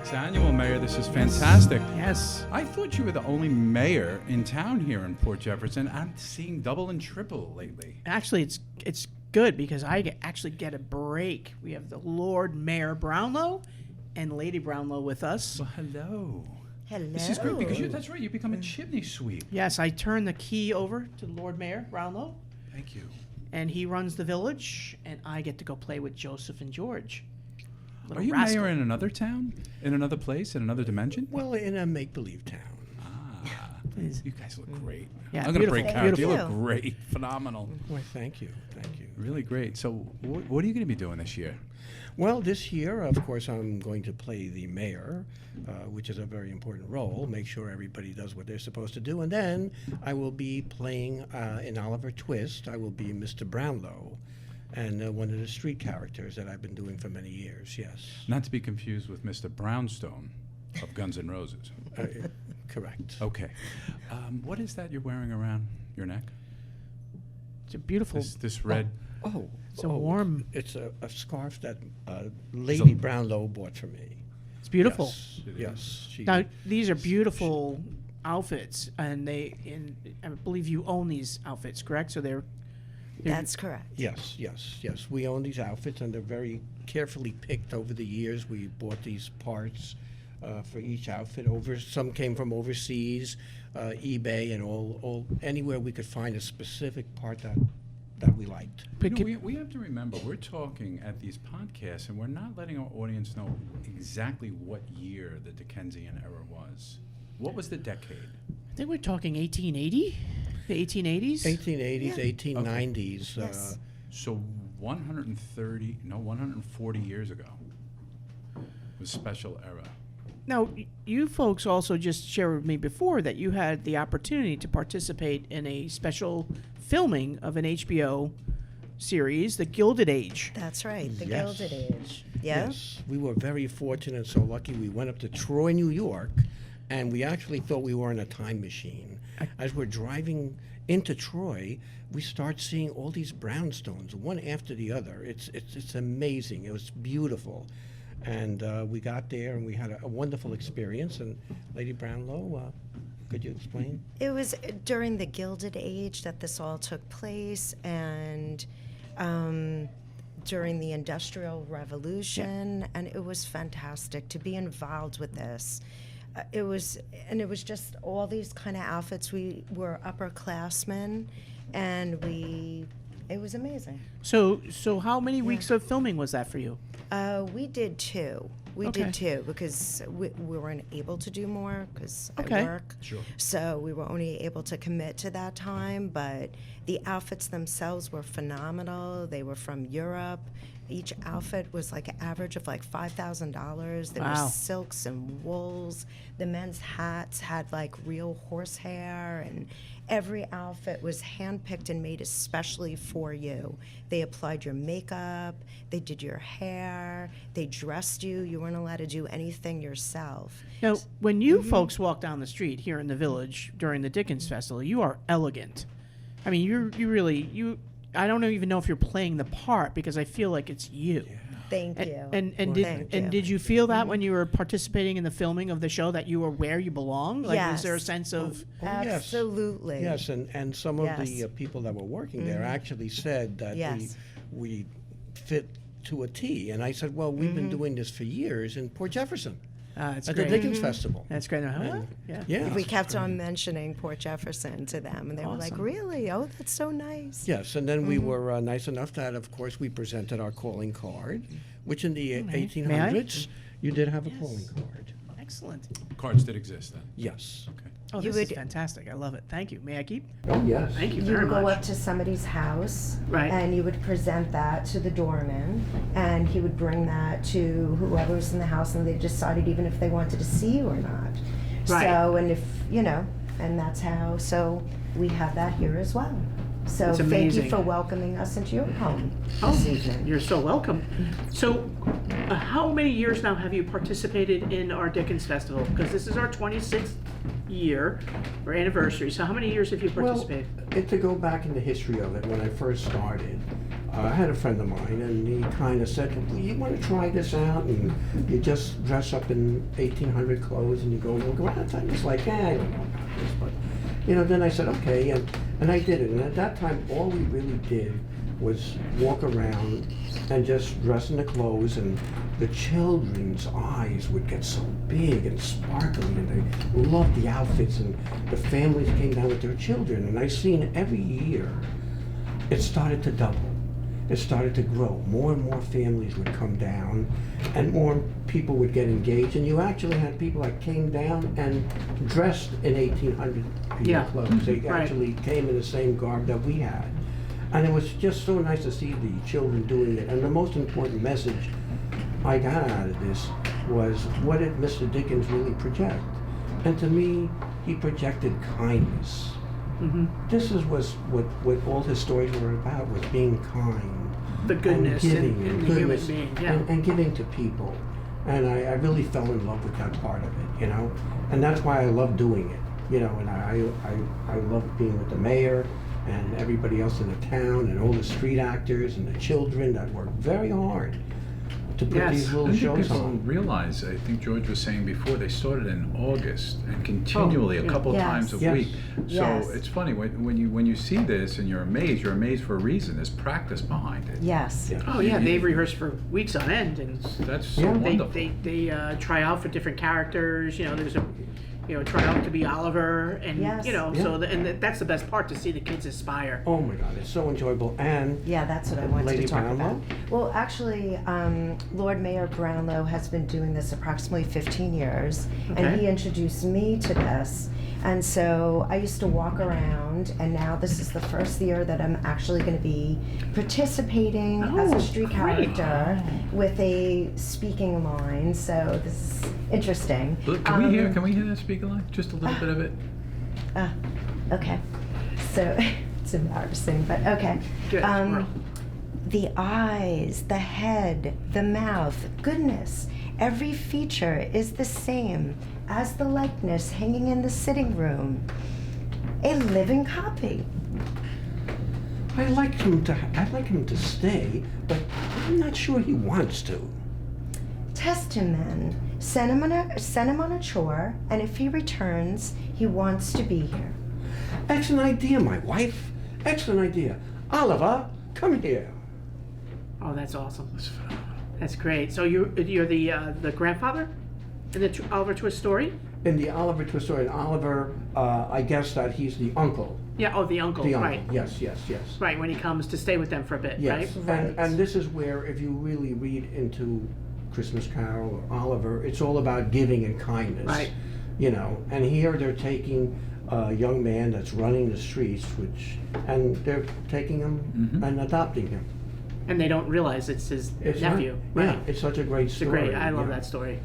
6th annual, Mayor. This is fantastic. Yes. I thought you were the only mayor in town here in Port Jefferson. I'm seeing double and triple lately. Actually, it's good because I actually get a break. We have the Lord Mayor Brownlow and Lady Brownlow with us. Well, hello. Hello. This is great because that's right. You become a chimney sweep. Yes, I turn the key over to Lord Mayor Brownlow, Thank you. and he runs the village, and I get to go play with Joseph and George. Are you mayor in another town? In another place? In another dimension? Well, in a make-believe town. You guys look great. Yeah, I'm going to beautiful, break character. You beautiful. look great. Phenomenal. Well, thank you. Thank you. Really great. So what are you going to be doing this year? Well, this year, of course, I'm going to play the mayor, which is a very important role, make sure everybody does what they're supposed to do. And then I will be playing in Oliver Twist. I will be Mr. Brownlow, and one of the street characters that I've been doing for many years, yes. Not to be confused with Mr. Brownstone of Guns N' Roses. Correct. Okay. What is that you're wearing around your neck? It's a beautiful. This red. Oh, It's a warm. It's a scarf that Lady Brownlow bought for me. It's beautiful. Yes, It yes. She, Now these are beautiful outfits, and I believe you own these outfits, correct? So they're That's correct. Yes, yes, yes. We own these outfits, and they're very carefully picked over the years. We bought these parts for each outfit. Some came from overseas, eBay, and all anywhere we could find a specific part that we liked. You know, we have to remember, we're talking at these podcasts, and we're not letting our audience know exactly what year the Dickensian era was. What was the decade? I think we're talking 1880, the 1880s. 1880s, Yeah. 1890s. Yes. So 140 years ago was special era. Now, you folks also just shared with me before that you had the opportunity to participate in a special filming of an HBO series, The Gilded Age. That's right. The Yes. Gilded Age. Yeah. Yes, we were very fortunate and so lucky. We went up to Troy, New York, and we actually thought we were in a time machine. As we're driving into Troy, we start seeing all these brownstones, one after the other. It's amazing. It was beautiful. And we got there, and we had a wonderful experience. And Lady Brownlow, could you explain? It was during the Gilded Age that this all took place, and during the Industrial Revolution, and it was fantastic to be involved with this. It was just all these kind of outfits. We were upperclassmen, and it was amazing. So how many weeks of filming was that for you? We did two. We Okay. did two because we weren't able to do more because Okay. I work. Sure. So we were only able to commit to that time. But the outfits themselves were phenomenal. They were from Europe. Each outfit was like an average of like $5,000. There Wow. were silks and wools. The men's hats had like real horsehair, and every outfit was handpicked and made especially for you. They applied your makeup, they did your hair, they dressed you. You weren't allowed to do anything yourself. Now, when you folks walk down the street here in the village during the Dickens Festival, you are elegant. I mean, you really. I don't even know if you're playing the part because I feel like it's you. Thank you. And Thank you. did you feel that when you were participating in the filming of the show that you were where you belong? Like, was there a Yes. sense of? Oh, yes. Absolutely. Yes, and some of the Yes. people that were working there actually said that Yes. we fit to a T. And I said, well, we've been doing this for years in Port Jefferson That's at great. the Dickens Festival. That's great. Huh? Yeah. Yeah. We kept on mentioning Port Jefferson to them, and they were like, Awesome. "Really? Oh, that's so nice." Yes, and then we were nice enough that, of course, we presented our calling card, which in the 1800s, you did have a calling card. Excellent. Cards did exist then. Yes. Okay. Oh, You this is would- fantastic. I love it. Thank you. May I keep? Oh, yes. Thank you You very would go much. up to somebody's house, Right. and you would present that to the doorman, and he would bring that to whoever was in the house, and they decided even if they wanted to see you or not. Right. So, and if and that's how. So we have that here as well. So It's thank amazing. you for welcoming us into your home this evening. You're so welcome. So, how many years now have you participated in our Dickens Festival? Because this is our 26th year, or anniversary. So, how many years have you participated? Well, to go back in the history of it, when I first started, I had a friend of mine, and he kind of said, well, you want to try this out? And you just dress up in 1800 clothes, and you go and look around. I was like, I don't know about this. But, then I said, okay, and I did it. And at that time, all we really did was walk around and just dress in the clothes, and the children's eyes would get so big and sparkly, and they loved the outfits, and the families came down with their children. And I seen every year it started to double. It started to grow. More and more families would come down, and more people would get engaged. And you actually had people that came down and dressed in 1800 clothes. They actually came in the same garb that we had. And it was just so nice to see the children doing it. And the most important message I got out of this was, what did Mr. Dickens really project? And to me, he projected kindness. This was what all his stories were about, was being kind. The goodness and giving, in the goodness, human being, and giving to people. And I really fell in love with that part of it, And that's why I love doing it, And I love being with the mayor and everybody else in the town, and all the street actors and the children that work very hard to put these little shows People on. realize, I think George was saying before, they started in August and continually a couple Yes. times a Yes. week. So Yes. it's funny, when you see this and you're amazed for a reason. There's practice behind it. Yes. Yeah. Oh yeah, they've rehearsed for weeks on end, and That's so Yeah. wonderful. they try out for different characters. There's a try out to be Oliver, and Yes. so that's the best part, to see the kids aspire. Oh my God, it's so enjoyable. And Yeah, that's what I wanted Lady to talk Brownlow? about. Well, actually, Lord Mayor Brownlow has been doing this approximately 15 years, and Okay. he introduced me to this. And so I used to walk around, and now this is the first year that I'm actually going to be participating as Oh, a street great. character with a speaking line. So this is interesting. Look, can we hear that speaker line? Just a little bit of it? Okay. So it's embarrassing, but okay. Good. The eyes, the head, the mouth, goodness, every feature is the same as the likeness hanging in the sitting room. A living copy. I'd like him to stay, but I'm not sure he wants to. Test him then. Send him on a chore, and if he returns, he wants to be here. Excellent idea, my wife. Excellent idea. Oliver, come here. Oh, that's awesome. That's phenomenal. That's great. So you're the grandfather in the Oliver Twist story? In the Oliver Twist story, and Oliver, I guess that he's the uncle. Yeah. Oh, the uncle. The uncle. Right. Yes. Right, when he comes to stay with them for a bit, Yes. right? And this is where, if you really read into Christmas Carol or Oliver, it's all about giving and kindness. Right. And here they're taking a young man that's running the streets, and they're taking him and adopting him. And they don't realize it's his It's nephew. not- Right. Yeah, it's such a great It's a story. great. I love yeah. that story.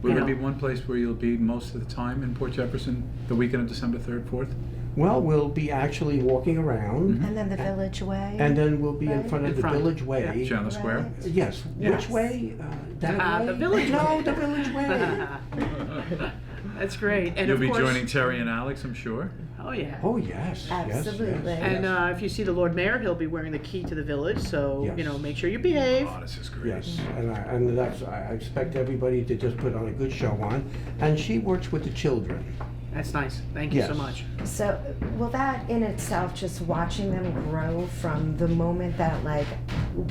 Will You there know. be one place where you'll be most of the time in Port Jefferson, the weekend of December 3rd, 4th? Well, we'll be actually walking around, And then the village way. and then we'll be in Right. front of In the front. Village Way. Chandler Square? Right. Yes. Yes. Which way? That way? The Village No, Way. the Village Way. That's great. And You'll of be course, joining Terry and Alex, I'm sure. Oh yeah. Oh, yes. Absolutely. Yes, And yes. if you see the Lord Mayor, he'll be wearing the key to the village. So Yes. make sure you behave. Oh, this is great. Yes, and that's, I expect everybody to just put on a good show on. And she works with the children. That's nice. Thank you so Yes. much. So, well, that in itself, just watching them grow from the moment that,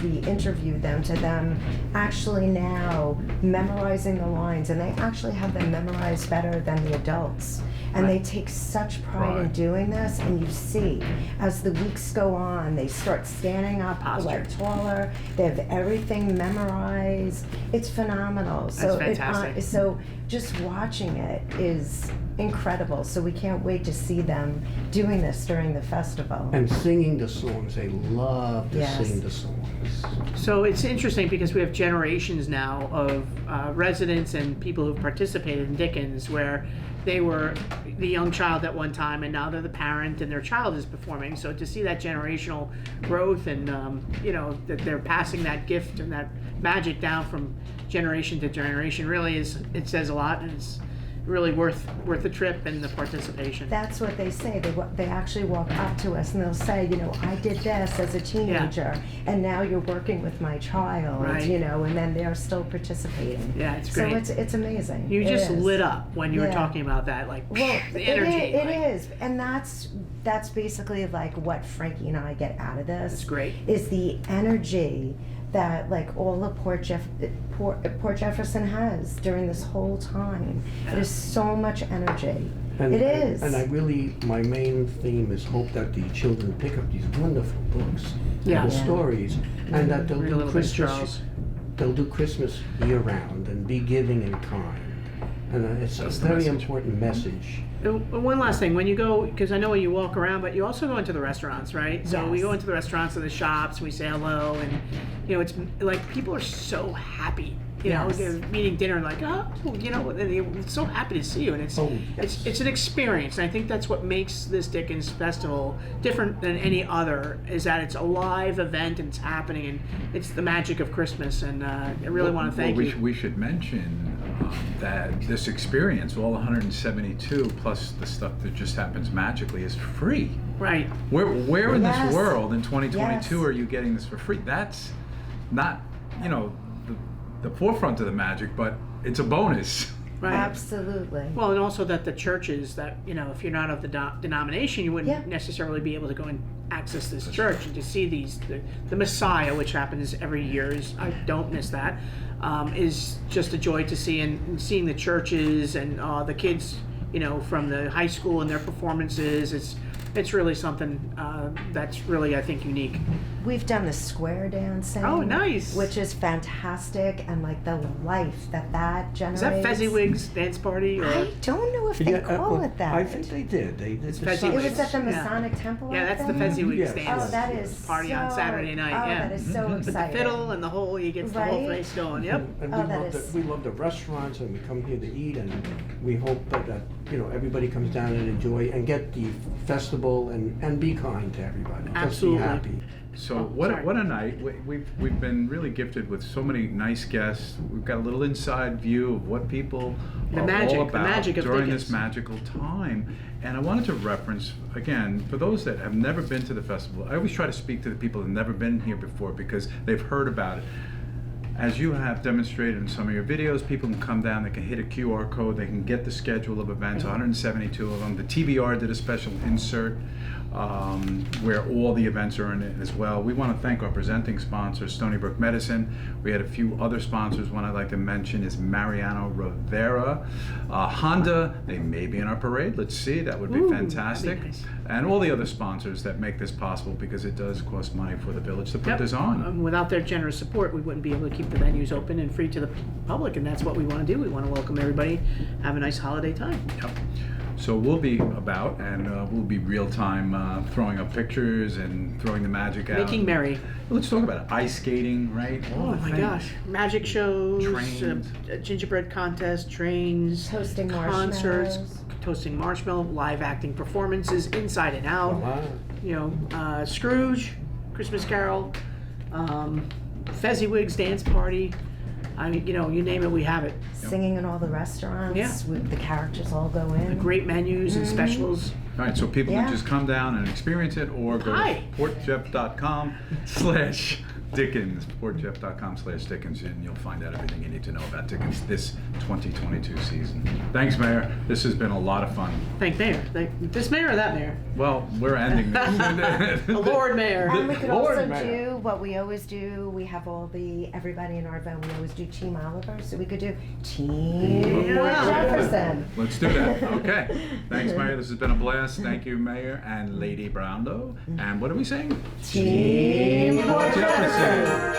we interviewed them to them actually now memorizing the lines, and they actually have them memorized better than the adults. And they Right. take such pride in Right. doing this, and you see, as the weeks go on, they start standing up Posture. taller. They have everything memorized. It's phenomenal. So fantastic. so just watching it is incredible. So we can't wait to see them doing this during the festival. And singing the songs, they love to Yes. sing the songs. So it's interesting because we have generations now of residents and people who've participated in Dickens, where they were the young child at one time, and now they're the parent, and their child is performing. So to see that generational growth, and that they're passing that gift and that magic down from generation to generation, really it says a lot, and really worth the trip and the participation. That's what they say. They actually walk up to us and they'll say, I did this as a teenager, and now you're working with my child, Right. and then they're still participating. Yeah, it's great. So it's amazing. You It just is. lit up when you were Yeah. talking about that, like Well, the energy. it is, and that's basically like what Frankie and I get out of this. That's great. Is the energy that like all of Port Jefferson has during this whole time. It is so much energy. It is. And I really, my main theme is hope that the children pick up these wonderful books Yeah. and the Yeah. stories, and that they'll Read a do little bit, Christmas. Charles. They'll do Christmas year round and be giving and kind, and it's That's a the very message. important message. One last thing, when you go, because I know you walk around, but you also go into the restaurants, right? So we Yes. go into the restaurants and the shops, and we say hello, and it's like people are so happy. Yes. They're eating dinner and like, and they're so happy to see you, and it's Oh, yes. it's an experience. And I think that's what makes this Dickens Festival different than any other, is that it's a live event and it's happening, and it's the magic of Christmas. And I really want to thank you. We should mention that this experience, all 172 plus the stuff that just happens magically, is free. Right. Where in Yes. this world in 2022 Yes. are you getting this for free? That's not, the forefront of the magic, but it's a bonus. Right. Absolutely. Well, and also that the churches that, if you're not of the denomination, you wouldn't Yeah. necessarily be able to go and access this church and to see the Messiah, which happens every year. I don't miss that. Is just a joy to see, and seeing the churches and the kids, from the high school and their performances. It's really something that's really, I think, unique. We've done the square dancing. Oh, nice. Which is fantastic, and like the life that generates. Is that Fezziwig's dance party? Or? I don't know if they call it that. I think they did. They did. Fezziwig's. It was at the Yeah. Masonic Temple. Yeah, I that's the think? Fezziwig's Yes. dance. Oh, that is party on so- Saturday night. Oh, Yeah. that is so With the exciting. fiddle and he gets the whole Right? place going. Yep. And Oh, that we love the restaurants, and we come here to eat, and we hope that everybody comes down and enjoy and get the festival and be kind to everybody. Absolutely. Just be happy. So Oh, what sorry. a night. We've been really gifted with so many nice guests. We've got a little inside view of what people The are magic- all the about magic of during Dickens. this magical time. And I wanted to reference, again, for those that have never been to the festival, I always try to speak to the people that have never been here before because they've heard about it. As you have demonstrated in some of your videos, people can come down, they can hit a QR code, they can get the schedule of events, 172 of them. The TBR did a special insert where all the events are in it as well. We want to thank our presenting sponsor, Stony Brook Medicine. We had a few other sponsors. One I'd like to mention is Mariano Rivera. Honda, they may be in our parade. Let's see, that would be Ooh, fantastic. that'd be nice. And all the other sponsors that make this possible because it does cost money for the village to put this on. Without their generous support, we wouldn't be able to keep the venues open and free to the public, and that's what we want to do. We want to welcome everybody, have a nice holiday time. Yep. So we'll be about, and we'll be real time throwing up pictures and throwing the magic out. Making merry. Let's talk about it. Ice skating, right? All Oh the my things. gosh. Magic shows, Trains. gingerbread contest, trains, Toasting concerts, marshmallows. toasting marshmallow, live acting performances, inside and out. Voila. Scrooge, Christmas Carol, Fezziwig's dance party. I mean, you name it, we have it. Singing in all the restaurants. Yeah. The characters all go in. Great menus and specials. All right, so people Yeah. can just come down and experience it or go Hi. to portjeff.com/Dickens, portjeff.com/Dickens, and you'll find out everything you need to know about Dickens this 2022 season. Thanks, Mayor. This has been a lot of fun. Thank Mayor. This mayor or that mayor? Well, we're ending this. The Lord Mayor. And we could Lord, also man. do what we always do. We have everybody in our event. We always do Team Oliver, so we could do Team Port Jefferson. Let's do that. Okay. Thanks, Mayor. This has been a blast. Thank you, Mayor and Lady Brownlow. And what are we saying? Team Port Jefferson.